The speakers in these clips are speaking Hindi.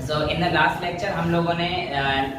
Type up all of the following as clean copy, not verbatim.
So in the last lecture हम लोगों ने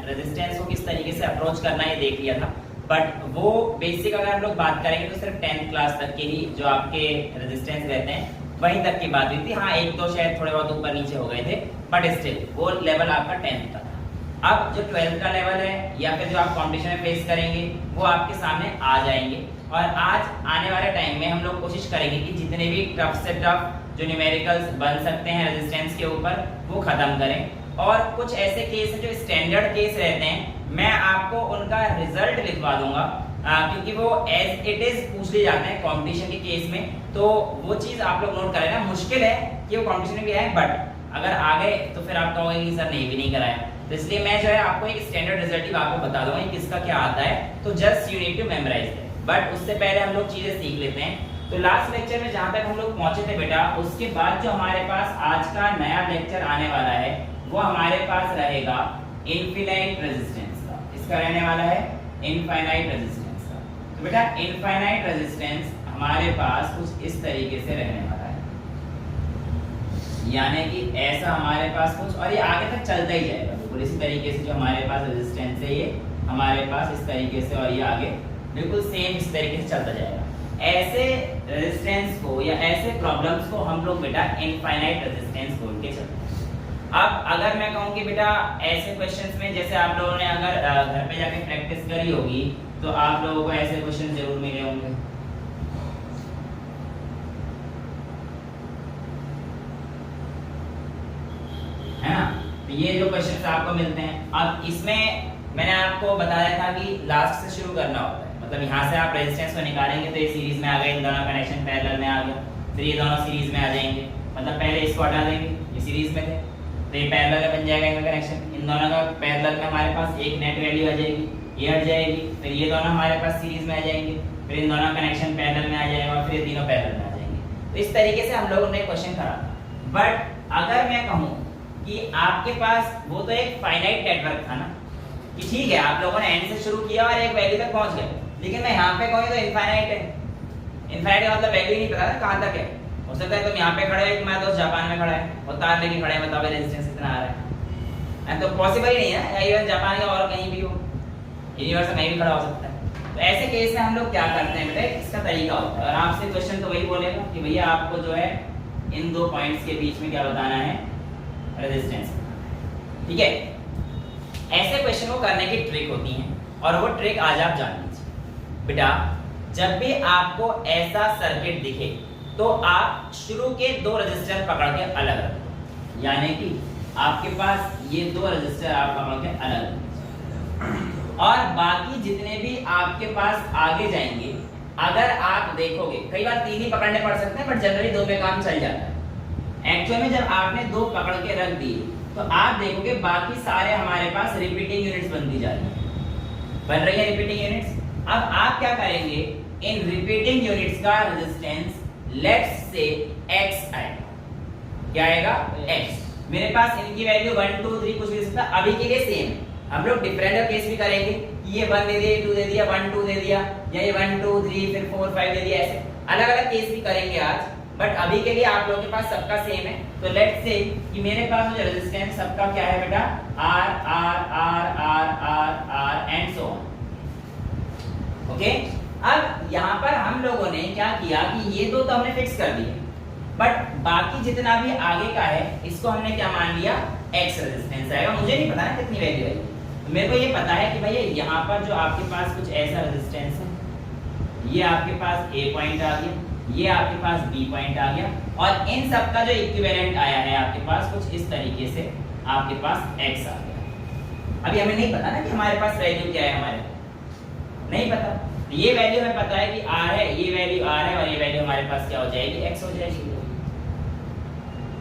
रेजिस्टेंस को किस तरीके से अप्रोच करना है देख लिया था, बट वो बेसिक अगर हम लोग बात करेंगे तो सिर्फ 10th क्लास तक के ही जो आपके रेजिस्टेंस रहते हैं वहीं तक की बात हुई थी। हाँ, एक दो शायद थोड़े बहुत ऊपर नीचे हो गए थे, बट स्टिल वो लेवल आपका 10th का था। अब जो 12th का लेवल है या फिर जो आप कॉम्पिटिशन में फेस करेंगे वो आपके सामने आ जाएंगे, और आज आने वाले टाइम में हम लोग कोशिश करेंगे कि जितने भी टफ से टफ जो न्यूमेरिकल्स बन सकते हैं रेजिस्टेंस के ऊपर वो खत्म करें। और कुछ ऐसे केस हैं जो स्टैंडर्ड केस रहते हैं, मैं आपको उनका रिजल्ट लिखवा दूंगा क्योंकि वो एज इट इज पूछ लिए जाते हैं कंपटीशन के केस में, तो वो चीज आप लोग नोट करें ना। मुश्किल है कि वो कंपटीशन में भी आए, बट अगर आ गए तो फिर आप कहोगे कि सर नहीं भी नहीं कराया, तो इसलिए मैं जो है आपको एक स्टैंडर्ड रिजल्ट ही आपको बता दूंगा किसका क्या आता है, तो just you need to memorise it. But उससे पहले हम लोग चीजें सीख लेते हैं। तो लास्ट लेक्चर में जहां तक हम लोग पहुंचे थे बेटा, उसके बाद जो हमारे पास आज का नया लेक्चर आने वाला है वो हमारे पास रहेगा इनफिनाइट रेजिस्टेंस का। इसका रहने वाला है इनफाइनाइट रेजिस्टेंस का। तो बेटा इनफाइनाइट रेजिस्टेंस हमारे पास कुछ इस तरीके से रहने वाला है, यानी कि ऐसा हमारे पास कुछ, और ये आगे तक चलता ही जाएगा बिल्कुल इसी तरीके से। जो हमारे पास रेजिस्टेंस है ये हमारे पास इस तरीके से, और ये आगे बिल्कुल सेम इस तरीके से चलता जाएगा। ऐसे रेजिस्टेंस को या ऐसे प्रॉब्लम्स को हम लोग बेटा इनफाइनाइट रेजिस्टेंस बोल के चलते हैं। अब अगर मैं कहूं कि बेटा ऐसे क्वेश्चंस में जैसे आप लोगों ने अगर घर पे जाके प्रैक्टिस करी होगी तो आप लोगों को ऐसे क्वेश्चन जरूर मिले होंगे, है ना। तो ये जो क्वेश्चंस आपको मिलते हैं, अब इसमें मैंने आपको बताया था कि लास्ट से शुरू करना होता है, मतलब यहाँ से आप रेजिस्टेंस को निकालेंगे तो ये सीरीज में आ गए, इन दोनों कनेक्शन पैरेलल में आ गया, फिर ये दोनों सीरीज में आ जाएंगे, मतलब पहले इसको हटा देंगे, ये सीरीज में थे तो ये पैरेलल में बन जाएगा इनका कनेक्शन। इन दोनों का पैरेलल में हमारे पास एक नेट वैल्यू आ जाएगी, ये हट जाएगी, फिर ये दोनों हमारे पास सीरीज में आ जाएंगे, फिर इन दोनों कनेक्शन पैरेलल में आ जाएगा, और फिर ये तीनों पैरेलल में आ जाएंगे। तो इस तरीके से हम लोगों ने क्वेश्चन करा। बट अगर मैं कहूँ कि आपके पास वो तो एक फाइनाइट नेटवर्क था ना, कि ठीक है आप लोगों ने एंड से शुरू किया और एक वैल्यू तक पहुंच गए, लेकिन मैं यहाँ पे कहूँ तो इनफाइनाइट है। इनफाइनाइट का मतलब वैल्यू नहीं पता ना कहाँ तक है। हो सकता है तुम यहाँ पे खड़े हो, एक तुम्हारा दोस्त जापान में खड़ा है और तार लेके खड़े हैं, बताओ रेजिस्टेंस कितना आ रहा है, तो पॉसिबल ही नहीं है। इवन जापान का और कहीं भी हो, यूनिवर्स में कहीं भी खड़ा हो सकता है। तो ऐसे केस में हम लोग क्या करते हैं बेटा, इसका तरीका होता है, और आपसे क्वेश्चन तो वही बोलेगा कि भैया आपको जो है इन दो पॉइंट्स के बीच में क्या बताना है, रेजिस्टेंस। ठीक है, ऐसे क्वेश्चन को करने की ट्रिक होती है, और वो ट्रिक आज आप जान लीजिए बेटा। जब भी आपको ऐसा सर्किट दिखे तो आप शुरू के दो रेजिस्टर पकड़ के अलग रखो, यानी कि आपके पास ये दो रेजिस्टर आप पकड़ के अलग रखो, और बाकी जितने भी आपके पास आगे जाएंगे, अगर आप देखोगे कई बार तीन ही पकड़ने पड़ सकते हैं, बट जनरली दो में काम चल जाता है। एक्चुअल में जब आपने दो पकड़ के रख दिए तो आप देखोगे बाकी सारे हमारे पास रिपीटिंग यूनिट्स बनती जा रही है, बन रही है रिपीटिंग यूनिट्स। अब आप क्या करेंगे, इन रिपीटिंग यूनिट्स का रेजिस्टेंस लेट्स से x आएगा। क्या आएगा, x। मेरे पास इनकी वैल्यू 1 2 3 कुछ भी दे सकता, अभी के लिए सेम है। हम लोग डिफरेंट केस भी करेंगे, ये 1 दे दिया, 2 दे दिया, 1 2 दे दिया, या ये 1 2 3 फिर 4 5 दे दिया, ऐसे अलग अलग केस भी करेंगे आज, बट अभी के लिए आप लोगों के पास सबका सेम है। तो लेट्स से कि मेरे पास जो रेजिस्टेंस सबका क्या है बेटा, R R R R R R and so on. Okay, अब यहाँ पर हम लोगों ने क्या किया कि ये दो तो हमने फिक्स कर दिए, बट बाकी जितना भी आगे का है इसको हमने क्या मान लिया, X रेजिस्टेंस आएगा। मुझे नहीं पता ना कितनी वैल्यू आएगी, मेरे को ये पता है कि भैया यहाँ पर जो आपके पास कुछ ऐसा रेजिस्टेंस है, ये आपके पास A पॉइंट आ गया, ये आपके पास B पॉइंट आ गया, और इन सब का जो इक्विवेलेंट आया है आपके पास कुछ इस तरीके से आपके पास X आ गया। अभी हमें नहीं पता ना कि हमारे पास वैल्यू क्या है, हमारे नहीं पता। ये वैल्यू हमें पता है कि R है, ये वैल्यू R है, और ये वैल्यू हमारे पास क्या हो जाएगी, X हो जाएगी,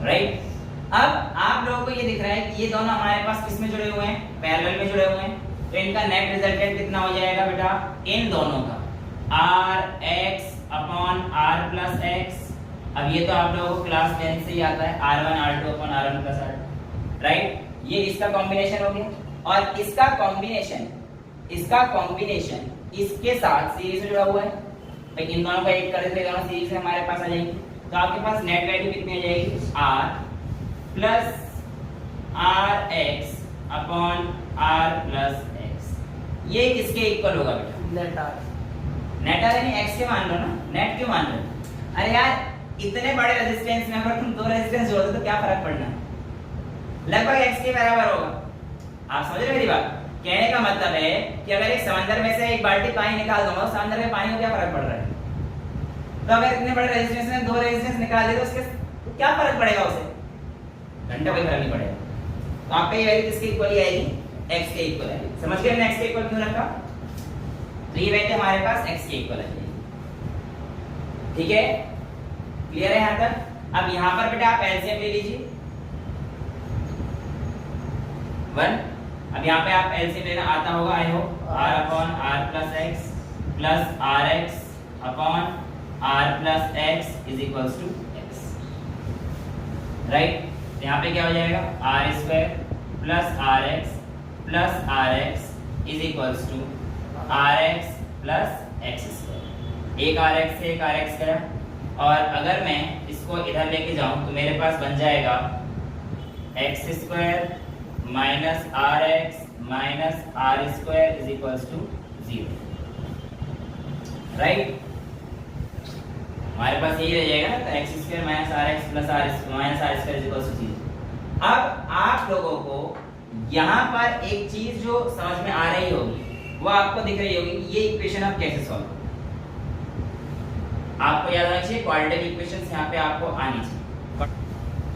राइट। अब आप लोगों को ये दिख रहा है कि ये दोनों हमारे पास किस में जुड़े हुए हैं, पैरेलल में जुड़े हुए हैं, तो इनका नेट रिजल्टेंट कितना हो जाएगा बेटा, इन दोनों का Rx upon R plus X। अब ये तो आप लोगों को क्लास 10 से ही आता है, R1 R2 upon R1 plus R2, right. ये इसका कॉम्बिनेशन हो गया, और इसका कॉम्बिनेशन इसके साथ सीरीज में जुड़ा हुआ है, तो इन दोनों का एक कर देते, दोनों सीरीज में हमारे पास आ जाएंगे, तो आपके पास नेट वैल्यू कितनी आ जाएगी, R plus R x upon r plus x, ये किसके इक्वल होगा बेटा? Net R. नेट आर यानी x के मान लो ना, नेट क्यों मान लो? अरे यार इतने बड़े रेजिस्टेंस में अगर तुम दो रेजिस्टेंस जोड़ दो तो क्या फर्क पड़ना है, लगभग x के बराबर होगा। आप समझ रहे मेरी बात? कहने का मतलब है कि अगर एक समंदर में से एक बाल्टी पानी निकाल दूंगा तो समंदर में पानी को क्या फर्क पड़ रहा है? तो अगर इतने बड़े रेजिस्टेंस में दो रेजिस्टेंस निकाल दे तो उसके तो क्या फर्क पड़ेगा उसे? घंटा कोई फर्क नहीं पड़ेगा। तो आपका ये वैल्यू किसके इक्वल आएगी? x के इक्वल आएगी। समझ गए हमने x के इक्वल क्यों रखा? तो ये वैल्यू हमारे पास x के इक्वल आएगी। ठीक है, क्लियर है यहां तक? अब यहां पर बेटा आप एलसीएम ले लीजिए 1। अब यहाँ पे आप एलसीएम लेना आता होगा, I hope, r upon r plus x plus rx upon r plus x is equals to x, right? तो यहाँ पे क्या हो जाएगा? r square plus rx plus rx is equals to rx plus x square. एक rx से एक rx गया, और अगर मैं इसको इधर लेके जाऊं तो मेरे पास बन जाएगा x square minus R X minus R square is equals to 0, right? हमारे पास यही रह जाएगा ना, तो X square minus R X plus R square is equals to 0। अब आप लोगों को यहाँ पर एक चीज जो समझ में आ रही होगी वो आपको दिख रही होगी, ये इक्वेशन आप कैसे सॉल्व करोगे। आपको याद आना चाहिए क्वाड्रेटिक इक्वेशंस यहाँ पे आपको आनी चाहिए।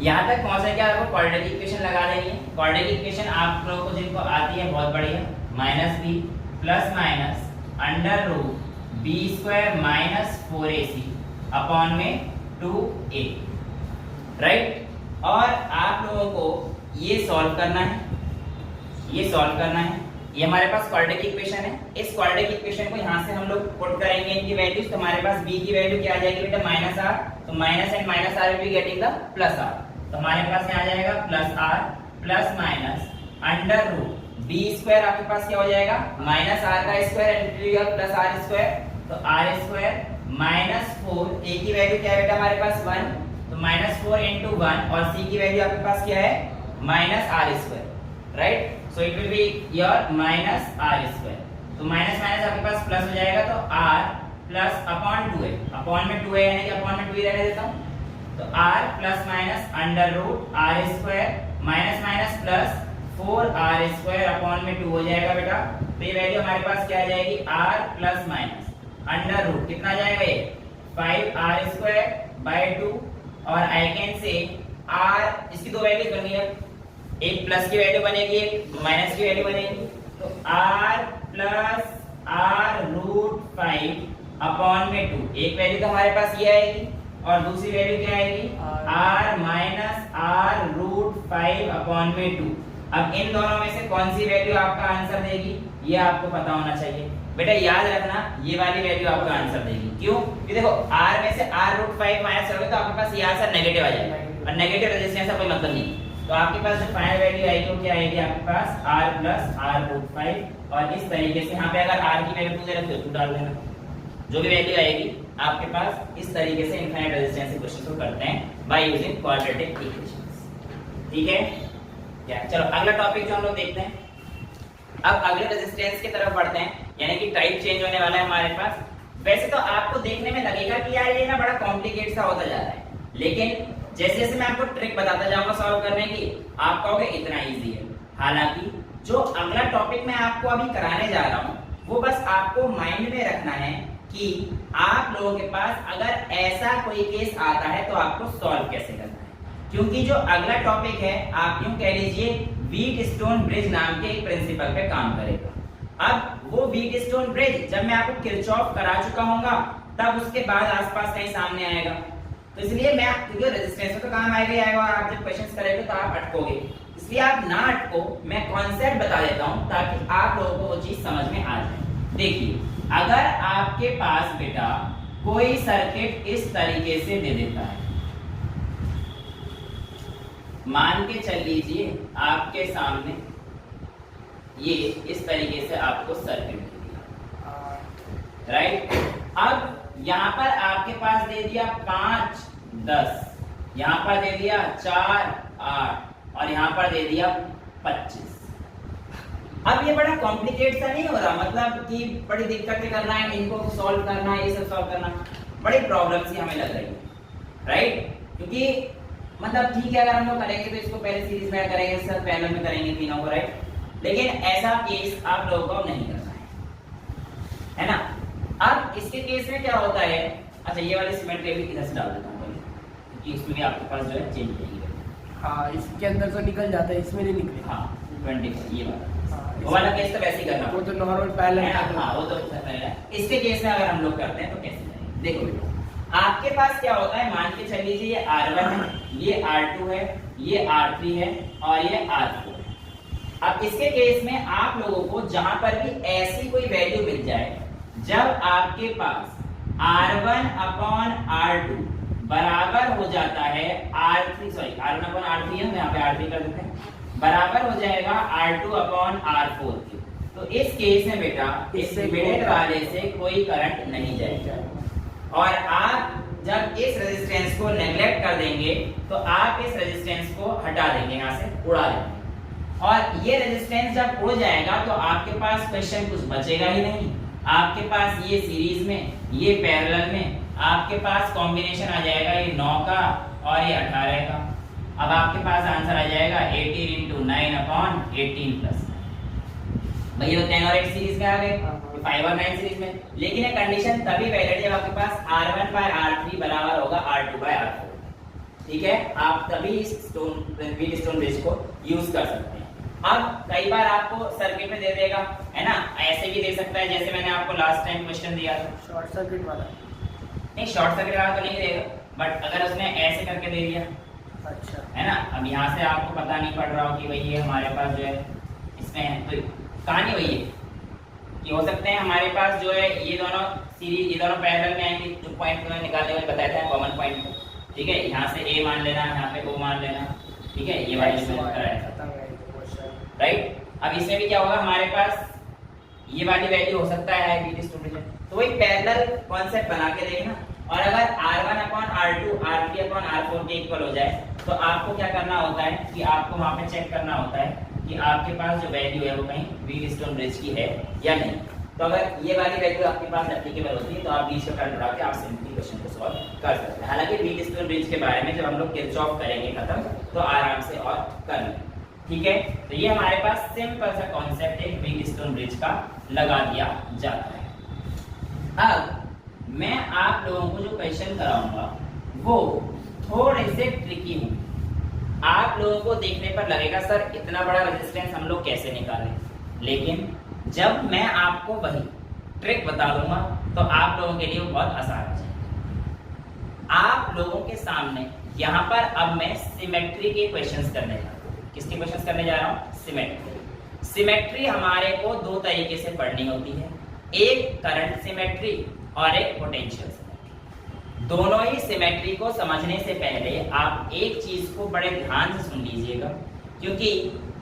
यहाँ तक पहुंचे क्या आपको क्वाड्रेटिक इक्वेशन लगा देनी है। क्वाड्रेटिक इक्वेशन आप लोगों को जिनको आती है बहुत बढ़िया, minus B plus minus under root B square minus 4ac upon में 2a, राइट? और आप लोगों को ये सॉल्व करना है, ये सॉल्व करना है। ये हमारे पास क्वाड्रेटिक इक्वेशन है। इस क्वाड्रेटिक इक्वेशन को यहाँ से हम लोग पुट करेंगे इनकी वैल्यूज, तो हमारे पास b की वैल्यू क्या आ जाएगी बेटा? माइनस आर, तो minus and minus R will be getting the plus R, तो हमारे पास यहाँ आ जाएगा plus R plus minus under root B square, आपके पास क्या हो जाएगा? माइनस आर का square into plus R square, तो आर स्क्वायर माइनस 4, a की वैल्यू क्या है बेटा हमारे पास 1, तो माइनस 4 इंटू 1, और c की वैल्यू आपके पास क्या है? Minus R square, right? So it will be your minus R square, तो माइनस माइनस आपके पास प्लस हो जाएगा, तो r plus upon 2a, upon में 2a यानी कि अपॉन में 2 ही रहने देता हूं, तो r plus minus under root r square minus minus plus 4r square upon में 2 हो जाएगा बेटा। तो ये वैल्यू हमारे पास क्या आ जाएगी? r plus minus under root कितना आ जाएगा? ये 5r स्क्वायर बाय 2, और आई कैन से r, इसकी दो वैल्यूज बन गई है, एक प्लस की वैल्यू बनेगी, एक माइनस की वैल्यू बनेगी, तो r plus r root 5 upon में 2, एक वैल्यू तो हमारे पास ये आएगी, और दूसरी वैल्यू क्या आएगी? r minus r root 5 upon में 2। अब इन दोनों में से कौन सी वैल्यू आपका आंसर देगी ये आपको पता होना चाहिए बेटा। याद रखना ये वाली वैल्यू आपका आंसर देगी, क्यों? कि देखो r में से r रूट 5 माइनस करोगे तो आपके पास ये आंसर नेगेटिव आ जाएगा, और नेगेटिव रेजिस्टेंस का कोई मतलब नहीं। तो आपके पास जो फाइनल वैल्यू आएगी वो क्या आएगी? आपके पास r प्लस r रूट 5, और इस तरीके से यहाँ पे अगर r की वैल्यू 2 दे रखते हो 2 डाल देना, जो भी वैल्यू आएगी आपके पास। इस तरीके से इनफाइनाइट रेजिस्टेंस के क्वेश्चन को करते हैं बाय यूजिंग क्वाड्रेटिक इक्वेशंस, ठीक है क्या? चलो अगला टॉपिक जो हम लोग देखते हैं, अब अगले रेजिस्टेंस की तरफ बढ़ते हैं, यानी कि टाइप चेंज होने वाला है हमारे पास। वैसे तो आपको देखने में लगेगा कि यार ये ना बड़ा कॉम्प्लिकेट सा होता जा रहा है, लेकिन जैसे जैसे मैं आपको ट्रिक बताता जाऊंगा सॉल्व करने की, आप कहोगे इतना इजी है। हालांकि जो अगला टॉपिक मैं आपको अभी कराने जा रहा हूँ वो बस आपको माइंड में रखना है कि आप लोगों के पास अगर ऐसा कोई केस आता है तो आपको सॉल्व कैसे करना है, क्योंकि जो अगला टॉपिक है आप यूं कह लीजिए व्हीटस्टोन ब्रिज नाम के एक प्रिंसिपल पे काम करेगा। अब वो व्हीटस्टोन ब्रिज जब मैं आपको किरचॉफ करा चुका हूंगा तब उसके बाद आसपास कहीं सामने आएगा, तो इसलिए मैं क्योंकि रेजिस्टेंस में तो काम आएगा ही आएगा, और आप जब क्वेश्चंस करेंगे तो आप अटकोगे, इसलिए आप ना अटको, मैं कॉन्सेप्ट बता देता हूं ताकि आप लोगों को वो चीज समझ में आ जाए। देखिए अगर आपके पास बेटा कोई सर्किट इस तरीके से दे देता है, मान के चल लीजिए आपके सामने ये इस तरीके से आपको सर्किट दे दिया, राइट? अब यहाँ पर आपके पास दे दिया 5 10, यहाँ पर दे दिया 4 8, और यहाँ पर दे दिया 25। अब ये बड़ा कॉम्प्लिकेट सा नहीं हो रहा, मतलब कि बड़ी दिक्कतें करना है, इनको सॉल्व करना है, ये सब सॉल्व करना, बड़ी प्रॉब्लम सी हमें लग रही है, राइट? क्योंकि मतलब ठीक है, अगर हम लोग करेंगे तो इसको पहले सीरीज में करेंगे, सर पैरेलल में करेंगे तीनों को, राइट? लेकिन ऐसा केस आप लोगों को नहीं करना है ना? अब इसके केस में क्या होता है, अच्छा ये वाली सिमेट्री भी इधर से डाल देता हूँ क्योंकि इसमें भी आपके पास जो है चेंज रहेगी। हाँ, इसके अंदर तो निकल जाता है, इसमें नहीं निकले। हाँ 20 ये वाला, वो वाला केस तो वैसे ही करना, वो तो नॉर्मल पैरेलल है ना। हाँ वो तो है। इसके केस में अगर हम लोग करते हैं तो कैसे करेंगे, देखो बेटा आपके पास क्या होता है, मान के चल लीजिए ये R1 है, ये R2 है, ये R3 है और ये R4 है। अब इसके केस में आप लोगों को जहां पर भी ऐसी कोई वैल्यू मिल जाए, जब आपके पास R1 अपॉन R2 बराबर हो जाता है R1 अपॉन R3 है, यहाँ पे R3 कर देते हैं, बराबर हो जाएगा R2 अपॉन R4 के, तो इस केस में बेटा इस मिडिल वाले से कोई करंट नहीं जाएगा। और आप जब इस रेजिस्टेंस को नेग्लेक्ट कर देंगे तो आप इस रेजिस्टेंस को हटा देंगे, यहाँ से उड़ा देंगे, और ये रेजिस्टेंस जब उड़ जाएगा तो आपके पास क्वेश्चन कुछ बचेगा ही नहीं। आपके पास ये सीरीज में, ये पैरेलल में, आपके पास कॉम्बिनेशन आ जाएगा ये 9 का और ये 18 का। अब आपके पास आंसर आ जाएगा 18 into 9 upon 18 plus 9। भाई ये तो 10 और 8 सीरीज में आ गए, 5 और 9 सीरीज में। लेकिन ये कंडीशन तभी वैलिड है जब आपके पास R1 by R3 बराबर होगा R2 by R4। ठीक है, आप तभी इस व्हीट स्टोन ब्रिज को यूज कर सकते हैं। अब कई बार आपको सर्किट में दे देगा, है ना, ऐसे भी दे सकता है जैसे मैंने आपको लास्ट टाइम क्वेश्चन दिया था, शॉर्ट सर्किट वाला। नहीं शॉर्ट सर्किट वाला तो नहीं देगा, बट अगर उसने ऐसे करके दे दिया, अच्छा है ना, अब यहाँ से आपको पता नहीं पड़ रहा हो कि भाई ये हमारे पास जो है इसमें है, तो कहानी वही है कि हो सकते हैं हमारे पास जो है ये दोनों सीरीज, ये दोनों पैरेलल में आएंगे, जो पॉइंट मैंने निकालने वाले बताया था कॉमन पॉइंट, ठीक है, यहाँ से A मान लेना, यहाँ पे O मान लेना, ठीक है, ये वाली मैंने कराया था, राइट? अब इसमें भी क्या होगा, हमारे पास ये वाली वैल्यू हो सकता है व्हीट स्टोन ब्रिज, तो वही पैरेलल कॉन्सेप्ट बना के देखना। और अगर R1 upon R2 R3 upon R4 के इक्वल हो जाए तो आपको क्या करना होता है कि आपको वहां पे चेक करना होता है कि आपके पास जो वैल्यू है वो कहीं व्हीट स्टोन ब्रिज की है या नहीं। तो अगर ये वाली वैल्यू आपके पास एप्लीकेबल होती है तो आप बीच का करंट उठा के आप सिंपली क्वेश्चन को सॉल्व कर सकते हैं। हालांकि व्हीट स्टोन ब्रिज के बारे में जब हम लोग किरचॉफ करेंगे खत्म तो आराम से और कर लेंगे, ठीक है। तो ये हमारे पास सिंपल सा कॉन्सेप्ट एक व्हीट स्टोन ब्रिज का लगा दिया जाता है। अब मैं आप लोगों को जो क्वेश्चन कराऊंगा वो थोड़े से ट्रिकी होंगे। आप लोगों को देखने पर लगेगा सर इतना बड़ा रेजिस्टेंस हम लोग कैसे निकालें, लेकिन जब मैं आपको वही ट्रिक बता दूंगा तो आप लोगों के लिए वो बहुत आसान हो जाएगा। आप लोगों के सामने यहाँ पर अब मैं सिमेट्री के क्वेश्चंस करने जा रहा हूँ। किसके क्वेश्चंस करने जा रहा हूँ? सिमेट्री। सिमेट्री हमारे को दो तरीके से पढ़नी होती है, एक करंट सिमेट्री और एक पोटेंशियल सिमेट्री। दोनों ही सिमेट्री को समझने से पहले आप एक चीज को बड़े ध्यान से सुन लीजिएगा, क्योंकि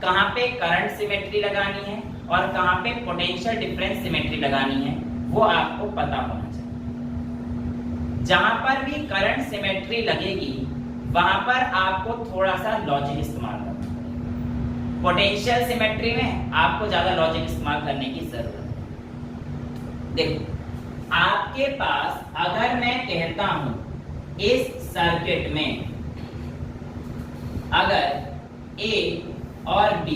कहाँ पे करंट सिमेट्री लगानी है और कहाँ पे पोटेंशियल डिफरेंस सिमेट्री लगानी है वो आपको पता होना चाहिए। जहां पर भी करंट सिमेट्री लगेगी वहां पर आपको थोड़ा सा लॉजिक इस्तेमाल करना पड़ेगा। पोटेंशियल सिमेट्री में आपको ज्यादा लॉजिक इस्तेमाल करने की जरूरत है। देखो आपके पास अगर मैं कहता हूं इस सर्किट में अगर A और B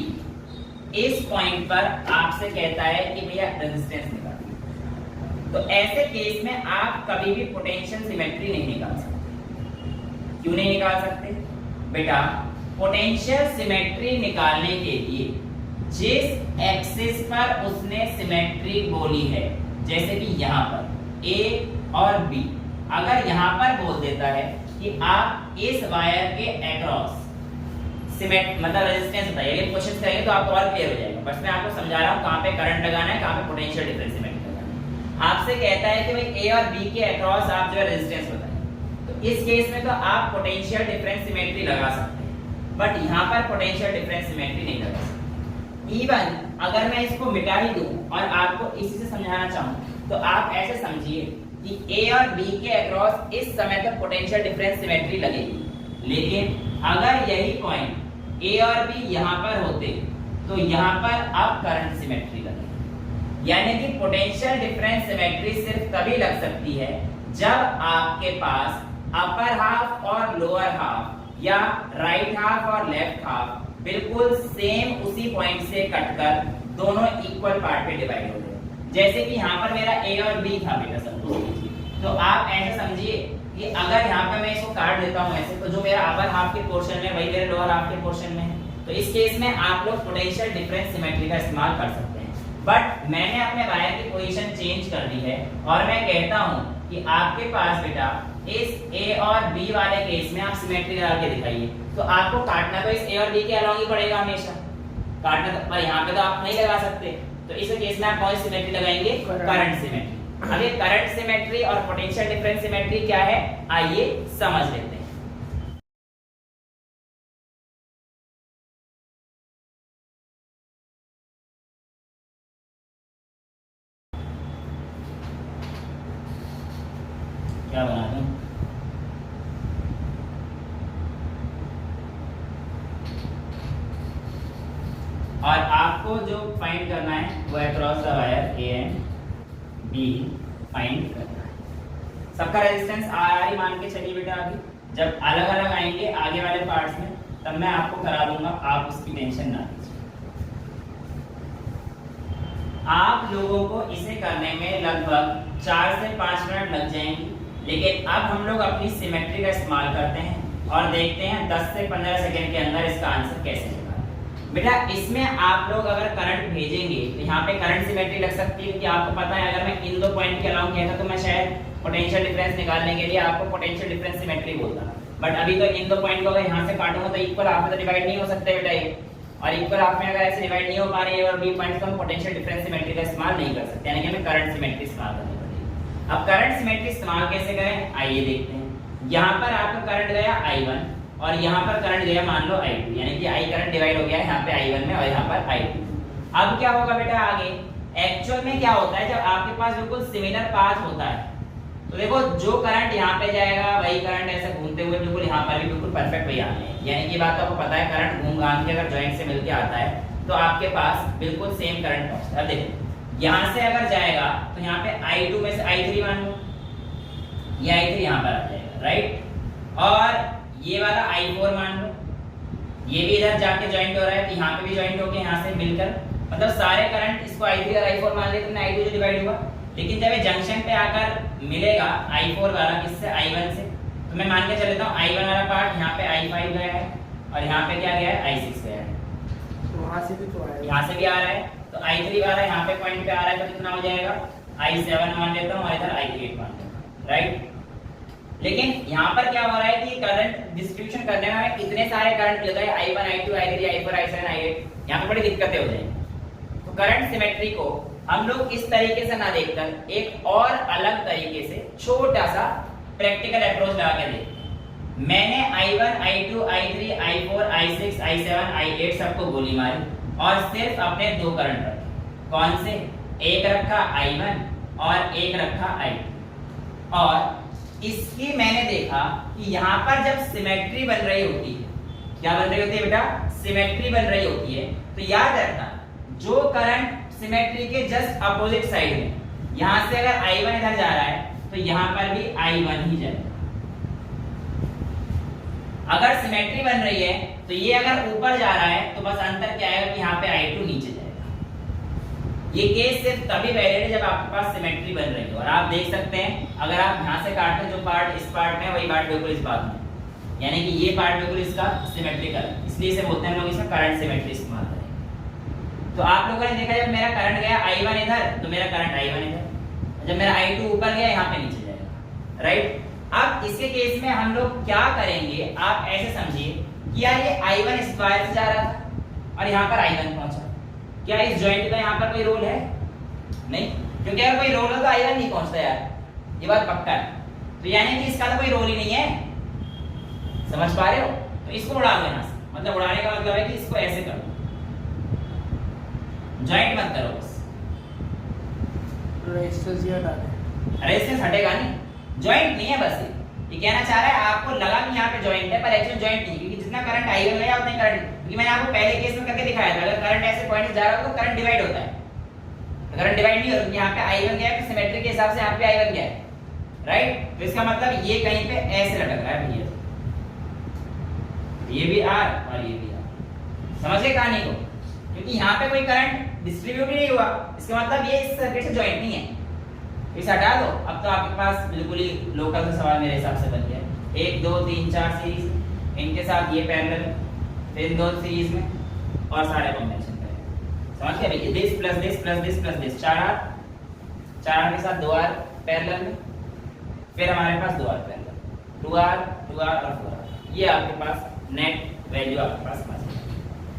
इस पॉइंट पर आपसे कहता है कि भैया रेजिस्टेंस निकालो, तो ऐसे केस में आप कभी भी पोटेंशियल सिमेट्री नहीं निकाल सकते। क्यों नहीं निकाल सकते बेटा? पोटेंशियल सिमेट्री निकालने के लिए जिस एक्सिस पर उसने सिमेट्री बोली है, जैसे कि यहाँ पर A और B, अगर यहाँ पर बोल देता है कि आप इस वायर के अक्रॉस सिमेट मतलब रेजिस्टेंस बताइए, क्वेश्चन करेंगे तो आपको और क्लियर हो जाएगा। बस मैं आपको समझा रहा हूँ कहाँ पे करंट लगाना है, कहाँ पे पोटेंशियल डिफरेंस सिमेट्री लगाना है। आपसे कहता है कि भाई A और B के अक्रॉस आप जो है रेजिस्टेंस बताइए, तो इस केस में तो आप पोटेंशियल डिफरेंस सिमेट्री लगा सकते हैं, बट यहाँ पर पोटेंशियल डिफरेंस सिमेट्री नहीं लगा सकते। इवन अगर मैं इसको मिटा ही दूं और आपको इसी से समझाना चाहूँ तो आप ऐसे समझिए कि A और B के अक्रॉस इस समय तक पोटेंशियल डिफरेंस सिमेट्री लगेगी, लेकिन अगर यही पॉइंट ए और बी यहाँ पर होते तो यहाँ पर अब करंट सिमेट्री लगेगी। यानी कि पोटेंशियल डिफरेंस सिमेट्री सिर्फ तभी लग सकती है जब आपके पास अपर हाफ और लोअर हाफ या राइट हाफ और लेफ्ट हाफ बिल्कुल सेम उसी पॉइंट से कटकर दोनों इक्वल पार्ट पे डिवाइड हो गए। जैसे कि यहाँ पर मेरा ए और बी था बेटा, सपोज तो आप ऐसे समझिए कि अगर यहाँ पे मैं इसको काट देता हूँ ऐसे, तो जो मेरा अपर हाफ के पोर्शन में वही मेरे लोअर हाफ के पोर्शन में है। तो इस केस में आप लोग पोटेंशियल डिफरेंस सिमेट्री का इस्तेमाल कर सकते हैं। बट मैंने अपने वायर की पोजीशन चेंज कर दी है और मैं कहता हूँ कि आपके पास बेटा इस ए और बी वाले केस में आप सिमेट्री लगा के दिखाइए। तो आपको काटना तो इस ए और बी के अलॉन्ग ही पड़ेगा हमेशा, काटना तो, पर यहाँ पे तो आप नहीं लगा सकते। तो इस केस में आप कौन सी सिमेट्री लगाएंगे? Current symmetry. अब ये करंट सिमेट्री और पोटेंशियल डिफरेंस सिमेट्री क्या है, आइए समझ लेते हैं। क्या बना दूं? और आपको जो फाइंड करना है वो across the wire A and B find करना है। सबका रेजिस्टेंस आर ही मान के चलिए बेटा। अभी जब अलग अलग आएंगे आगे वाले पार्ट्स में तब मैं आपको करा दूंगा, आप उसकी टेंशन ना लीजिए। आप लोगों को इसे करने में लगभग 4 से 5 मिनट लग जाएंगे, लेकिन अब हम लोग अपनी सिमेट्री का इस्तेमाल करते हैं और देखते हैं 10 से 15 सेकंड के अंदर इसका आंसर कैसे निकालें। बेटा इसमें आप लोग अगर करंट भेजेंगे तो यहाँ पे करंट सिमेट्री लग सकती है, क्योंकि आपको पता है अगर मैं इन दो पॉइंट के अलाउंग कहता तो मैं शायद पोटेंशियल डिफरेंस निकालने के लिए आपको पोटेंशियल डिफरेंस सिमेट्री बोलता। बट अभी तो इन दो पॉइंट को अगर यहाँ से काटूंगा तो इक्वल हाफ में तो डिवाइड नहीं हो सकते बेटा ये, और इक्वल हाफ में अगर ऐसे डिवाइड नहीं हो पा रही है और बी पॉइंट तो हम पोटेंशियल डिफरेंस सिमेट्री का इस्तेमाल नहीं कर सकते, यानी कि हमें करंट सिमेट्री इस्तेमाल करनी पड़ेगी। अब करंट सिमेट्री इस्तेमाल कैसे करें, आइए देखते हैं। यहाँ पर आपका करंट गया I1 और यहाँ पर करंट गया मान लो I2, यानी कि I करंट डिवाइड हो गया है यहाँ पे I1 में और यहाँ पर I2। अब क्या होगा बेटा आगे, एक्चुअल में क्या होता है जब आपके पास बिल्कुल सिमिलर पाथ होता है तो देखो जो करंट यहाँ पे जाएगा वही करंट ऐसे घूमते हुए बिल्कुल यहाँ पर भी बिल्कुल परफेक्ट वही आने हैं। यानी कि बात आपको पता है करंट घूम घाम के अगर जॉइंट से मिलके आता है तो आपके पास बिल्कुल सेम करंट पहुंचता है। अब देखो यहाँ से अगर जाएगा तो यहाँ पे I2 में से I3 मान लो, ये I3 यहाँ पर आ जाएगा राइट, और ये वाला I4 मान लो, ये भी इधर जाके जॉइंट हो रहा है तो यहाँ पे भी जॉइंट होके यहाँ से मिलकर, मतलब सारे करंट इसको I3 और I4 मान लेते हैं, I2 जो डिवाइड हुआ। लेकिन जब ये जंक्शन पे आकर मिलेगा I4 वाला किससे, I1 से, तो मैं मान के चल लेता हूँ I1 वाला पार्ट यहाँ पे I5 गया है और यहाँ पे क्या गया है I6 गया है, तो वहाँ से भी तो आया, यहाँ से भी आ रहा है, तो I3 वाला यहाँ पे पॉइंट पे आ रहा है तो कितना हो जाएगा I7 मान लेता हूँ और इधर I8 मान लेता हूँ राइट। लेकिन यहाँ पर क्या हो रहा है कि करंट डिस्ट्रीब्यूशन करने में इतने सारे करंट मिल गए I1 I2 I3 I4 I7 I8, यहाँ पे बड़ी दिक्कतें हो जाएंगी। तो करंट सिमेट्री को हम लोग इस तरीके से ना देखकर एक और अलग तरीके से छोटा सा प्रैक्टिकल अप्रोच लगा के देखते हैं। मैंने I1 I2 I3 I4 I6 I7 I8 सबको गोली मारी और सिर्फ अपने दो करंट रखे। कौन से? एक रखा I1 और एक रखा I2। और इसकी मैंने देखा कि यहाँ पर जब सिमेट्री बन रही होती है, क्या बन रही होती है बेटा? सिमेट्री बन रही होती है, तो याद रखना जो करंट सिमेट्री के जस्ट अपोजिट साइड में, यहां से अगर I1 इधर जा रहा है तो यहां पर भी I1 ही जाएगा। अगर सिमेट्री बन रही है तो ये अगर ऊपर जा रहा है तो बस अंतर क्या आएगा कि यहाँ पे I2 नीचे जाएगा। ये केस सिर्फ तभी वैलिड है जब आपके पास सिमेट्री बन रही हो। और आप देख सकते हैं अगर आप यहाँ से काटते हैं जो पार्ट इस पार्ट में वही पार्ट बिल्कुल इस पार्ट में, यानी कि ये पार्ट बिल्कुल इसका सिमेट्रिकल, इसलिए इसे बोलते हैं लोग इसमें करंट सिमेट्री इस्तेमाल करें। तो आप लोगों ने देखा जब मेरा करंट गया I1 इधर तो मेरा करंट I1 इधर, जब मेरा I2 ऊपर गया यहाँ पे नीचे जाएगा राइट। अब इसके केस में हम लोग क्या करेंगे, आप ऐसे समझिए कि यार ये I1 इस वायर से जा रहा था और यहाँ पर I1 पहुंचा, क्या इस जॉइंट का यहाँ पर कोई रोल है? नहीं, क्योंकि अगर कोई रोल हो तो I1 नहीं पहुंचता यार, ये बात पक्का है। तो यानी कि इसका तो कोई रोल ही नहीं है, समझ पा रहे हो? तो इसको उड़ा दो यहाँ से, मतलब उड़ाने का मतलब है कि इसको ऐसे कर दो, जॉइंट मत करो बस। रेजिस्टेंस ये हटा दे, रेजिस्टेंस हटेगा नहीं, जॉइंट नहीं है बस। ये कहना चाह रहा है आपको लगा कि यहाँ पे जॉइंट है पर एक्चुअली जॉइंट नहीं, क्योंकि जितना करंट I1 गया उतना करंट क्योंकि मैंने आपको पहले केस में करके दिखाया था, अगर करंट ऐसे पॉइंट जा रहा हो तो करंट डिवाइड होता है। करंट डिवाइड नहीं होता, यहाँ पे I1 गया है तो सिमेट्री के हिसाब से यहाँ पे I1 गया है, राइट। तो इसका मतलब ये कहीं पे ऐसे लटक रहा है भैया, ये भी R और ये भी R, समझ गए कहानी को। क्योंकि यहाँ पे कोई करंट डिस्ट्रीब्यूट नहीं हुआ, इसका मतलब ये इस सर्किट से जॉइंट नहीं है। इसे हटा दो, अब तो आपके पास बिल्कुल ही लोकल का सवाल मेरे हिसाब से बन गया। 1 2 3 4 सीरीज, इनके साथ ये पैरेलल, फिर दो सीरीज में और सारे कॉम्बिनेशन करें, समझ गए भैया। This plus this plus this plus this, 4R के साथ 2R पैरेलल में, फिर हमारे पास 2R पैरेलल, 2R और 4R। ये आपके पास नेट वैल्यू आपके पास बच गई,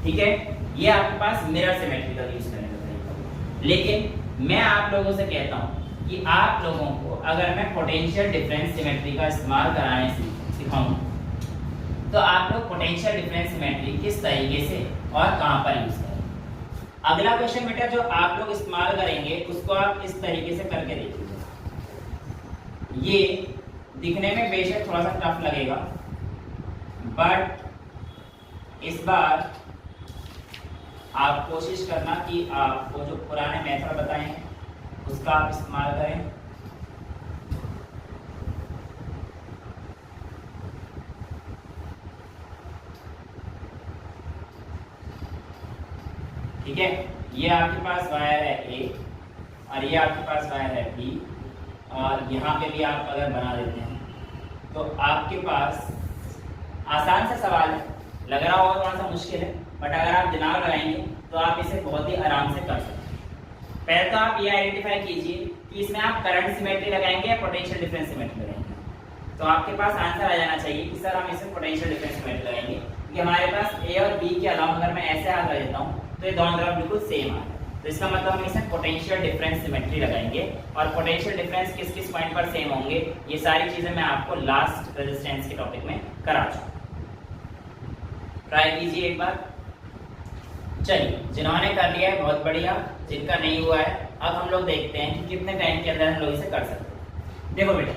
ठीक है। ये आपके पास मिरर सिमेट्रिकल यूज करने का तरीका। लेकिन मैं आप लोगों से कहता हूं कि आप लोगों को अगर मैं पोटेंशियल डिफरेंस सिमेट्री का इस्तेमाल कराने सिखाऊं तो आप लोग पोटेंशियल डिफरेंस सिमेट्री किस तरीके से और कहां पर यूज करें। अगला क्वेश्चन बेटा जो आप लोग इस्तेमाल करेंगे उसको आप इस तरीके से करके देखिए। ये दिखने में बेशक थोड़ा सा टफ लगेगा, बट इस बार आप कोशिश करना कि आपको जो पुराने मेथड बताए हैं उसका आप इस्तेमाल करें। ठीक है, ये आपके पास वायर है A और ये आपके पास वायर है B, और यहाँ पे भी आप अगर बना देते हैं तो आपके पास आसान सा सवाल है, लग रहा होगा थोड़ा सा मुश्किल है, बट अगर आप दिमाग लगाएंगे तो आप इसे बहुत ही आराम से कर सकते हैं। पहले तो आप ये आइडेंटिफाई कीजिए कि इसमें आप करंट सिमेट्री लगाएंगे या पोटेंशियल डिफरेंस सिमेट्री लगाएंगे। तो आपके पास आंसर आ जाना चाहिए कि सर हम इसे पोटेंशियल डिफरेंस सिमेट्री लगाएंगे, क्योंकि हमारे पास A और B के अलावा अगर मैं ऐसे हाथ लगा देता हूँ तो ये दोनों तरफ बिल्कुल सेम आ रहा है। तो इसका मतलब हम इसे पोटेंशियल डिफरेंस सिमेट्री लगाएंगे, और पोटेंशियल डिफरेंस किस किस पॉइंट पर सेम होंगे ये सारी चीजें मैं आपको लास्ट रेजिस्टेंस के टॉपिक में करा चुका। ट्राई कीजिए एक बार। चलिए, जिन्होंने कर लिया है बहुत बढ़िया, जिनका नहीं हुआ है अब हम लोग देखते हैं कि कितने टाइम के अंदर हम लोग इसे कर सकते हैं। देखो बेटा,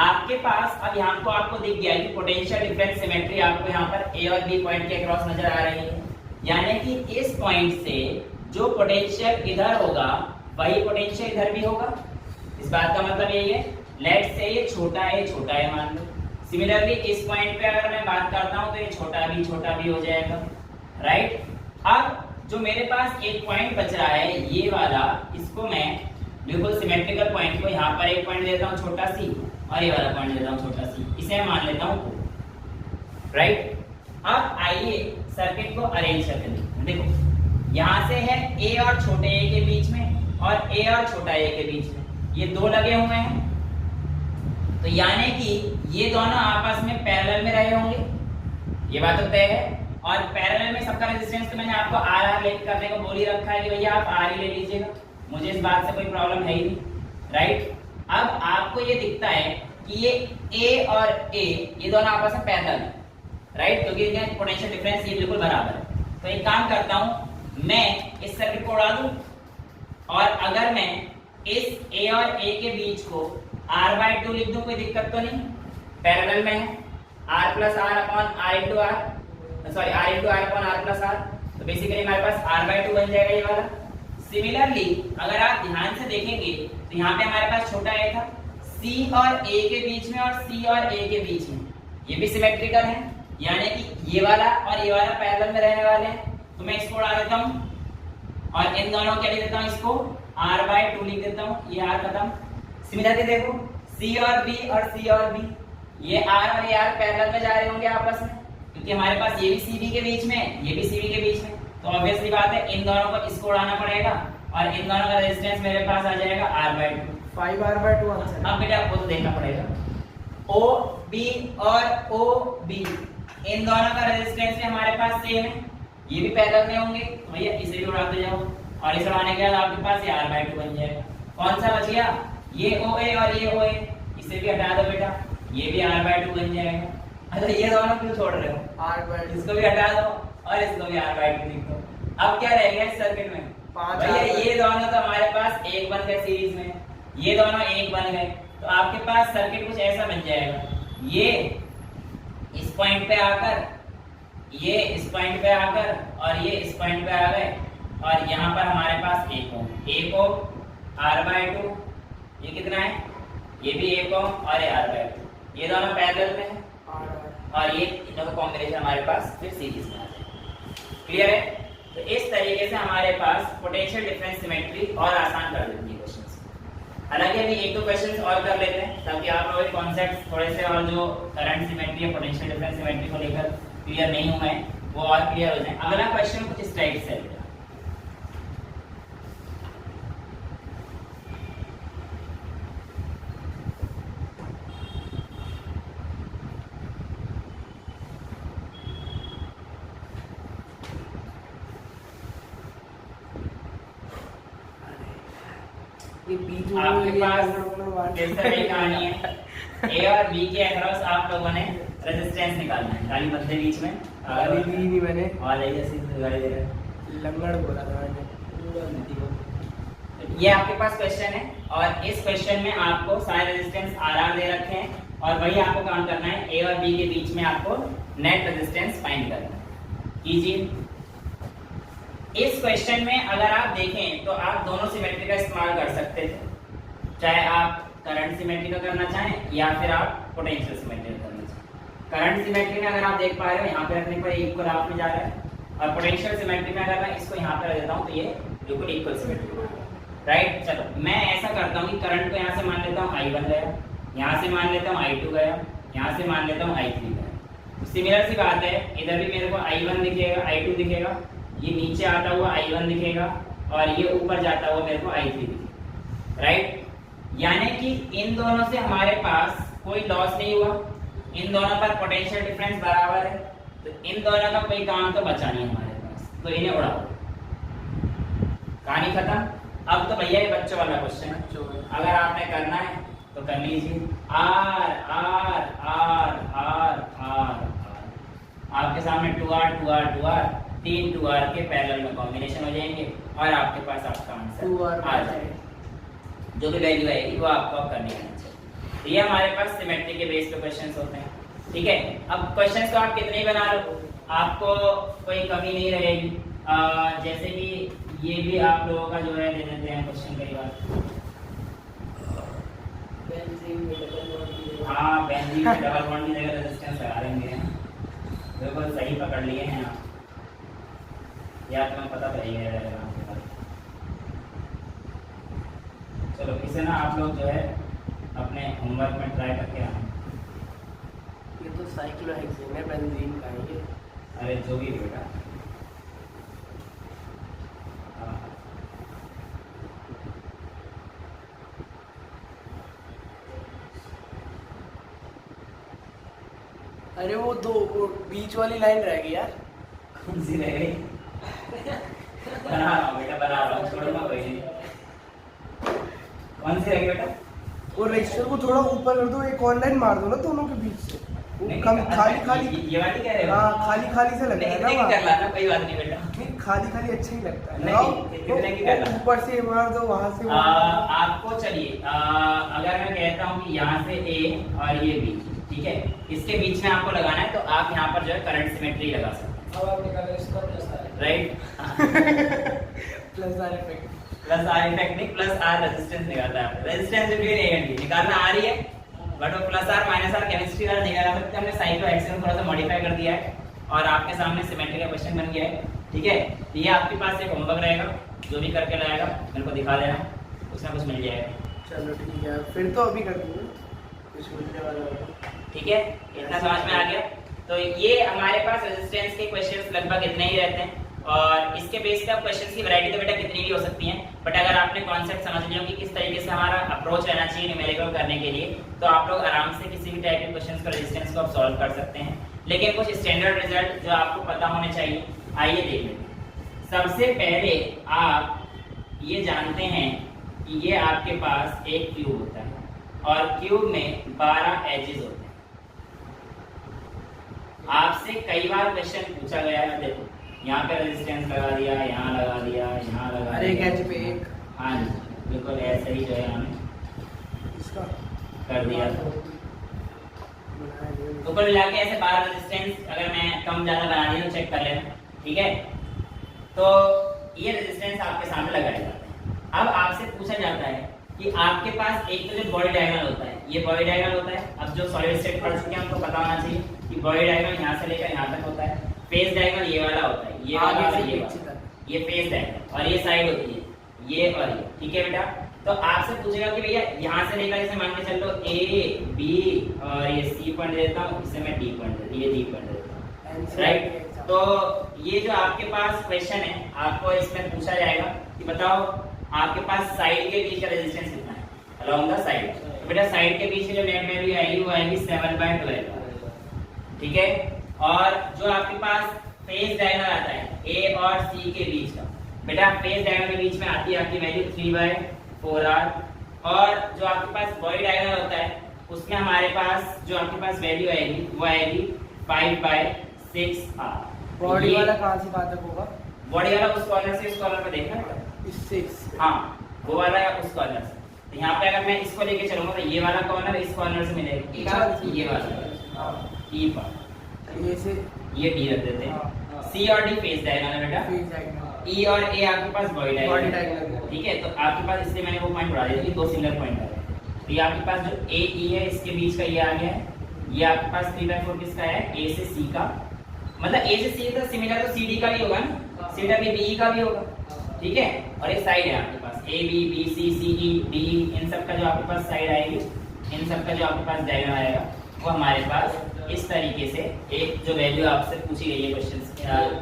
आपके पास अब यहाँ को आपको दिख गया कि पोटेंशियल डिफरेंस सिमेट्री आपको यहाँ पर A और B पॉइंट के अक्रॉस नजर आ रही है, यानी कि इस पॉइंट से जो पोटेंशियल इधर होगा वही पोटेंशियल इधर भी होगा। इस बात का मतलब यही है, लेट्स से ये छोटा है मान लो। सिमिलरली इस पॉइंट पे अगर मैं बात करता हूँ तो ये छोटा भी हो जाएगा, राइट। अब जो मेरे पास एक पॉइंट बच रहा है ये वाला, इसको मैं बिल्कुल सिमेट्रिकल पॉइंट को यहाँ पर एक पॉइंट देता हूँ छोटा सी, और ये वाला पॉइंट देता हूँ छोटा सी, इसे मैं मान लेता हूँ, राइट। अब आइए सर्किट को अरेंज करके देखो, यहाँ से है A और छोटे a के बीच में और A और छोटा a के बीच में, ये दो लगे हुए हैं, तो यानी कि ये दोनों आपस में पैरेलल में रहे होंगे, ये बात तो तय है। और पैरेलल में सबका रेजिस्टेंस तो मैंने आपको R लेट करने को बोल ही रखा है कि भैया आप R ही ले लीजिएगा, मुझे इस बात से कोई प्रॉब्लम है ही नहीं, राइट। अब आपको ये दिखता है कि ये A और A ये दोनों आपस में पैरेलल है, राइट, क्योंकि इनका पोटेंशियल डिफरेंस ये बिल्कुल बराबर है। तो एक काम करता हूं, मैं इस सर्किट को उड़ा दूं, और अगर मैं इस A और A के बीच को R/2 लिख दूं, कोई दिक्कत तो नहीं, पैरेलल में है, R plus R upon R into R, sorry R into R upon R plus R, तो बेसिकली हमारे पास R/2 बन जाएगा ये वाला। सिमिलरली अगर आप ध्यान से देखेंगे तो यहाँ पे हमारे पास छोटा a था, C और A के बीच में और C और A के बीच में, ये भी सिमेट्रिकल है, यानी कि ये वाला और ये वाला पैरेलल में रहने वाले हैं। तो मैं इसको उड़ा देता हूँ और इन दोनों के लिए देता हूँ, इसको R/2 लिख देता हूँ, ये R खत्म। सिमिलरली देखो C और B और C और B, ये R और ये R पैरेलल में जा रहे होंगे आपस में, क्योंकि हमारे पास ये भी CB के बीच में, ये भी CB के बीच में, तो ऑब्वियसली बात है इन दोनों को इसको उड़ाना पड़ेगा और इन दोनों का रेजिस्टेंस मेरे पास आ जाएगा R/2, 5R/2 आंसर। अब बेटा आपको तो देखना पड़ेगा OB और OB इन दोनों का रेजिस्टेंस हमारे पास सेम है, ये भी पैरेलल में होंगे, तो भैया इसे भी उड़ाते जाओ, और इसे उड़ाने के बाद आपके पास ये R/2 बन जाएगा। कौन सा बच गया, ये OA और ये OA, इसे भी हटा दो बेटा, ये भी R/2 बन जाएगा। अच्छा ये दोनों क्यों छोड़ रहे हो, R/2 इसको भी हटा दो और इसको भी R/2 लिख दो। अब क्या रह गया इस सर्किट में, भैया ये दोनों तो हमारे पास एक बन गए सीरीज में, ये दोनों एक बन गए, तो आपके पास सर्किट कुछ ऐसा बन जाएगा, ये इस पॉइंट पे आकर ये इस पॉइंट पे आकर और ये इस पॉइंट पे आ गए और यहाँ पर हमारे पास 1 ओम R/2, ये कितना है, ये भी 1 ओम और ये R/2, ये दोनों पैरेलल में है और ये इनों का कॉम्बिनेशन हमारे पास फिर सीरीज में आ जाएगा। क्लियर है? तो इस तरीके से हमारे पास पोटेंशियल डिफरेंस सिमेट्री और आसान कर देती है क्वेश्चंस। हालांकि अभी एक दो क्वेश्चंस और कर लेते हैं ताकि आप लोगों के कॉन्सेप्ट्स थोड़े से और जो करंट सिमेट्री या पोटेंशियल डिफरेंस सिमेट्री को लेकर क्लियर नहीं हुए हैं वो और क्लियर हो जाए। अगला क्वेश्चन कुछ इस टाइप से है। ये बीच में आपके ये पास नंबर जैसा भी कहानी है, ए और बी के अक्रॉस आप लोगों ने रेजिस्टेंस निकालना है। गाली मत दे बीच में, गाली दी नहीं मैंने, और जैसे गाली दे रहे लंगड़ बोला था मैंने। ये आपके पास क्वेश्चन है और इस क्वेश्चन में आपको सारे रेजिस्टेंस आर दे रखे हैं और वही आपको काम करना है। ए और बी के बीच में आपको नेट रेजिस्टेंस फाइंड करना है। कीजिए। इस क्वेश्चन में अगर आप देखें तो आप दोनों सिमेट्री का इस्तेमाल कर सकते थे, चाहे आप करंट सिमेट्री का करना चाहें या फिर आप पोटेंशियल सिमेट्री का करना चाहें। करंट सिमेट्री में अगर आप देख पा रहे हो यहाँ पे रखने पर एक ग्राफ में जा रहा है और पोटेंशियल सिमेट्री में अगर मैं इसको यहाँ पे रख देता हूँ तो ये बिल्कुल इक्वल सिमेट्री है। राइट, चलो मैं ऐसा करता हूँ कि करंट को यहाँ से मान लेता हूँ I1 गया, यहाँ से मान लेता हूँ I2 गया, यहाँ से मान लेता हूँ I3 गया। सिमिलर सी बात है, इधर भी मेरे को I1 दिखेगा, I2 दिखेगा, ये नीचे आता हुआ I1 दिखेगा और ये ऊपर जाता हुआ मेरे को I3 दिखेगा। राइट, यानी कि इन दोनों से हमारे पास कोई लॉस नहीं हुआ, इन दोनों पर पोटेंशियल डिफरेंस बराबर है, तो इन दोनों का कोई काम तो बचा नहीं हमारे पास, तो इन्हें उड़ाओ। कहानी खत्म। अब तो भैया ये बच्चों वाला क्वेश्चन है, अगर आपने करना है तो कर लीजिए। R R R R R आपके सामने 2R 2R 2R 3 2R के पैरेलल में कॉम्बिनेशन हो जाएंगे और आपके पास आपका आंसर आ जाएगा। जो भी वैल्यू आएगी वो आपको करनी है। तो ये हमारे पास सिमेट्री के बेस पे क्वेश्चंस होते हैं। ठीक है, अब क्वेश्चंस तो आप कितने ही बना लो, आपको कोई कमी नहीं रहेगी। जैसे कि ये भी आप लोगों का जो है दे देते हैं क्वेश्चन कई बार। हाँ, बेंजीन में डबल बॉन्ड की जगह रेजिस्टेंस लगा देंगे। बिल्कुल सही पकड़ लिए हैं आप, या तुम्हें पता तो ही है। चलो इसे ना आप लोग जो है अपने होमवर्क में ट्राई करके आए। ये तो साइक्लोहेक्सेन है, बेंजीन का है ये। अरे जो भी बेटा, अरे वो बीच वाली लाइन रह गई यार। कौन सी रह गई? बना रहा हूँ बेटा, बना रहा हूँ, छोड़ो मत भाई। कौन सी रह गई बेटा? वो रजिस्टर को थोड़ा ऊपर कर दो, एक ऑनलाइन मार दो ना दोनों के बीच से। वो नहीं, कम अच्छा, खाली खाली ये वाली कह रहे हो? हाँ, खाली खाली से लग रहा है ना नहीं, वहाँ। कर लाना, कोई बात नहीं बेटा। नहीं, खाली खाली अच्छा ही लगता है। नहीं, लगाओ, कितने की कर लाना? ऊपर से मार दो, वहाँ से आपको चलिए, अगर मैं कहता हूँ कि यहाँ से A और ये B, ठीक है, इसके बीच में आपको लगाना है तो आप यहाँ पर जो है करंट सिमेट्री लगा सकते हैं। अब आप निकालो इसका plus R. Right, plus R effect. Plus R effect नहीं, प्लस आर रेजिस्टेंस निकालना है। रेजिस्टेंस भी नहीं निकालना आ रही है, बट वो plus R minus R chemistry वाला निकाला सकते हैं। हमने साइक्लोहेक्सेन थोड़ा सा मॉडिफाई कर दिया है और आपके सामने सिमेट्री का क्वेश्चन बन गया है। ठीक है, तो ये आपके पास एक होमवर्क रहेगा, जो भी करके लाएगा मेरे को दिखा देना, कुछ ना कुछ मिल जाएगा। चलो ठीक है, फिर तो अभी कर दूंगा, कुछ मिलने वाला होगा। ठीक है, इतना समझ में आ गया। तो ये हमारे पास रेजिस्टेंस के क्वेश्चंस लगभग इतने ही रहते हैं और इसके बेस पे अब क्वेश्चंस की वैरायटी तो बेटा कितनी भी हो सकती है, बट अगर आपने कॉन्सेप्ट समझ लिया कि किस तरीके से हमारा अप्रोच रहना चाहिए न्यूमेरिकल करने के लिए, तो आप लोग आराम से किसी भी टाइप के क्वेश्चंस को रेजिस्टेंस को आप सॉल्व कर सकते हैं। लेकिन कुछ स्टैंडर्ड रिजल्ट जो आपको पता होने चाहिए, आइए देख लेते हैं। सबसे पहले आप ये जानते हैं कि ये आपके पास एक क्यूब होता है और क्यूब में 12 एजेस होते हैं। आपसे कई बार क्वेश्चन पूछा गया है, देखो यहाँ पे रेजिस्टेंस लगा दिया, यहाँ लगा दिया, यहाँ लगा दिया, एक एज पे एक। हाँ जी, बिल्कुल ऐसे ही जो है हमने इसका कर दिया था। तो कुल मिला के ऐसे 12 रेजिस्टेंस अगर मैं कम ज़्यादा बना दी तो चेक कर लेना, ठीक है। तो ये रेजिस्टेंस आपके सामने लगाए जाते हैं। अब आपसे पूछा जाता है कि आपके पास एक तो जो बॉडी डायगोनल होता है, ये बॉडी डायगोनल होता है। अब जो सॉलिड स्टेट पढ़ चुके हैं हमको पता होना चाहिए कि बॉडी डायगोनल यहाँ से लेकर यहाँ तक होता है। फेस डायगोनल ये वाला होता है, ये वाला और ये वाला, ये फेस डायगोनल, और ये साइड होती है ये और ये, ठीक है बेटा। तो आपसे पूछेगा कि भैया यहाँ से लेकर जैसे मान के चल लो ए बी और ये सी पॉइंट देता हूँ, इसे मैं डी पॉइंट देता हूँ, ये डी पॉइंट देता हूँ, राइट। तो ये जो आपके पास क्वेश्चन है, आपको इसमें पूछा जाएगा कि बताओ आपके पास साइड के बीच का रेजिस्टेंस कितना है अलोंग द साइड। तो बेटा साइड के बीच की जो नेट वैल्यू आएगी वो आएगी 7/12, ठीक है। और जो आपके पास फेस डायगोनल आता है ए और सी के बीच का, बेटा फेस डायगोनल के बीच में आती है आपकी वैल्यू 3/4r, और जो आपके पास बॉडी डायगोनल होता है उसमें हमारे पास जो आपके पास वैल्यू आएगी वो आएगी 5/6r। बॉडी वाला कहाँ से कहाँ तक होगा? बॉडी वाला उस कॉर्नर से इस कॉर्नर पे देखना बेटा, इससे हाँ वो वाला है उस कॉर्नर से। तो यहाँ पे अगर मैं इसको लेके चलूंगा तो ये वाला कॉर्नर इस कॉर्नर से मिलेगा, ये वाला ई पर, ये से ये डी रख देते हैं। सी और डी फेस डायगोनल है बेटा, फेस डायगोनल, ई और ए आपके पास बॉडी बॉडी डायगोनल, डायगोनल, ठीक है। तो आपके पास इसलिए मैंने वो पॉइंट बढ़ा दिया कि दो सिंगल पॉइंट है। तो ये आपके पास जो ए ई है इसके बीच का ये आ गया है, ये आपके पास 3/4 किसका है ए से सी का, मतलब ए से सी तो सिमिलर तो सी डी का भी होगा ना, सी डी बी का भी होगा, ठीक है। और एक साइड है आपके पास A B B C C E D, इन सब का जो आपके पास साइड आएगी, इन सब का जो आपके पास डायग्राम आएगा वो हमारे पास इस तरीके से एक जो वैल्यू आपसे पूछी गई है क्वेश्चन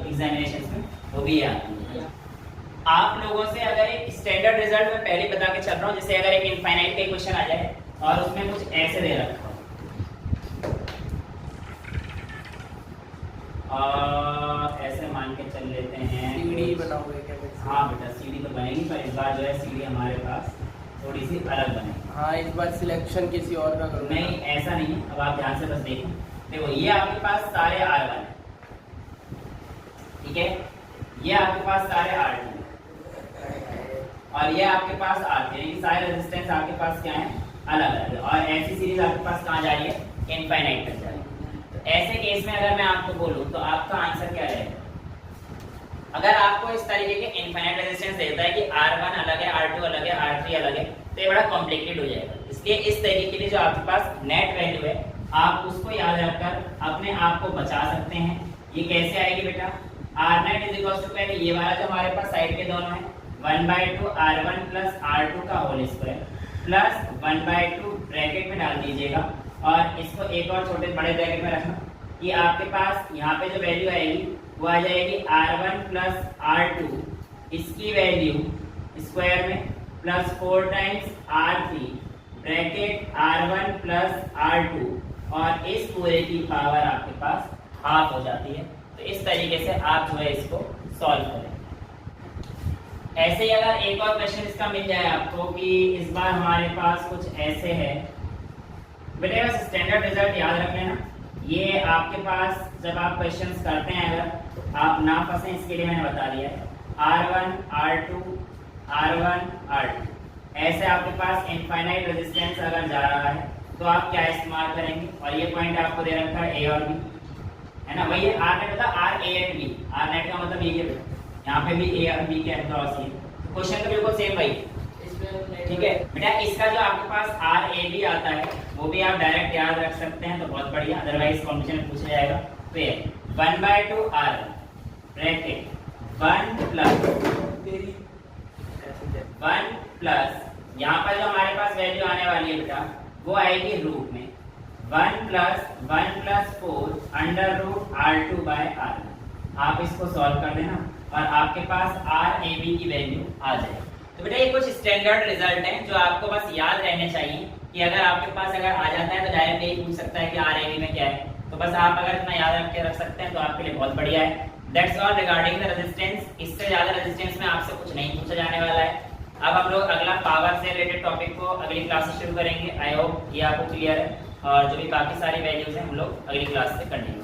एग्जामिनेशन में वो भी आती है। आप लोगों से अगर एक स्टैंडर्ड रिजल्ट मैं पहले बता के चल रहा हूँ, जैसे अगर एक इनफाइनाइट का क्वेश्चन आ जाए और उसमें कुछ ऐसे दे रखा हो, ऐसे मान के चल लेते हैं सीढ़ी बना हुआ है क्या? हाँ बेटा सीढ़ी तो बनेगी, पर इस बार जो है सीढ़ी हमारे पास थोड़ी सी अलग बनेगी। हाँ इस बार सिलेक्शन किसी और का करूँगा। नहीं ऐसा नहीं है, अब आप ध्यान से बस देखो, देखो ये आपके पास सारे R1 है, ठीक है, ये आपके पास सारे R2 और ये आपके पास R3, यानी कि सारे रेजिस्टेंस आपके पास क्या है अलग अलग है, और ऐसी सीरीज आपके पास कहाँ जा रही है इनफाइनाइट तक जा रही है। तो ऐसे केस में अगर मैं आपको बोलूँ तो आपका आंसर क्या रहेगा? अगर आपको इस तरीके के इनफाइनाइट रेजिस्टेंस देता है कि R1 अलग है, R2 अलग है, R3 अलग है, तो ये बड़ा कॉम्प्लिकेटेड हो जाएगा। इसलिए इस तरीके के लिए जो आपके पास नेट वैल्यू है आप उसको याद रखकर अपने आप को बचा सकते हैं। ये कैसे आएगी बेटा? R net पहले ये वाला जो हमारे पास साइड के दोनों है 1/2 R1 प्लस R2 का होल स्क्वायर प्लस 1/2 ब्रैकेट में डाल दीजिएगा, और इसको एक और छोटे बड़े ब्रैकेट में रखना कि आपके पास यहाँ पे जो वैल्यू आएगी वो आ जाएगी R1 प्लस R2, इसकी वैल्यू स्क्वायर में plus 4 times R3 bracket R1 plus R2, और इस पूरे की पावर आपके पास हाफ हो जाती है। तो इस तरीके से आप जो है इसको सॉल्व करें। ऐसे ही अगर एक और क्वेश्चन इसका मिल जाए आपको कि इस बार हमारे पास कुछ ऐसे है, बेटे बस स्टैंडर्ड रिजल्ट याद रख लेना। ये आपके पास जब आप क्वेश्चंस करते हैं अगर आप ना फंसे इसके लिए मैंने बता दिया है R1 R2 R1 R2, ऐसे आपके पास इनफाइनाइट रेजिस्टेंस अगर जा रहा है तो आप क्या इस्तेमाल करेंगे? और ये पॉइंट आपको दे रखा है ए और बी, है ना, वही R नेट होता है R A and B, R net का मतलब ये है, यहाँ पे भी ए और बी के अक्रॉस ही क्वेश्चन तो बिल्कुल सेम भाई, ठीक है बेटा। इसका जो आपके पास RAB आता है वो भी आप डायरेक्ट याद रख सकते हैं तो बहुत बढ़िया, अदरवाइज कॉम्पिटिशन में पूछा जाएगा। तो ये 1/2 R ब्रैकेट 1 प्लस यहाँ पर जो हमारे पास वैल्यू आने वाली है बेटा वो आएगी रूट में 1 प्लस 4 √R2/R1। आप इसको सॉल्व कर देना और आपके पास RAB की वैल्यू आ जाए। तो बेटा ये कुछ स्टैंडर्ड रिजल्ट हैं जो आपको बस याद रहने चाहिए कि अगर आपके पास अगर आ जाता है तो डायरेक्ट यही पूछ सकता है कि RAB में क्या है। तो बस आप अगर इतना याद रख के रख सकते हैं तो आपके लिए बहुत बढ़िया है। That's all regarding the resistance. इससे ज्यादा रेजिस्टेंस में आपसे कुछ नहीं पूछा जाने वाला है। अब हम लोग अगला पावर से रिलेटेड टॉपिक को अगली क्लास से शुरू करेंगे। आई होप ये आपको क्लियर है, और जो भी बाकी सारी वैल्यूज हैं हम लोग अगली क्लास से कंटिन्यू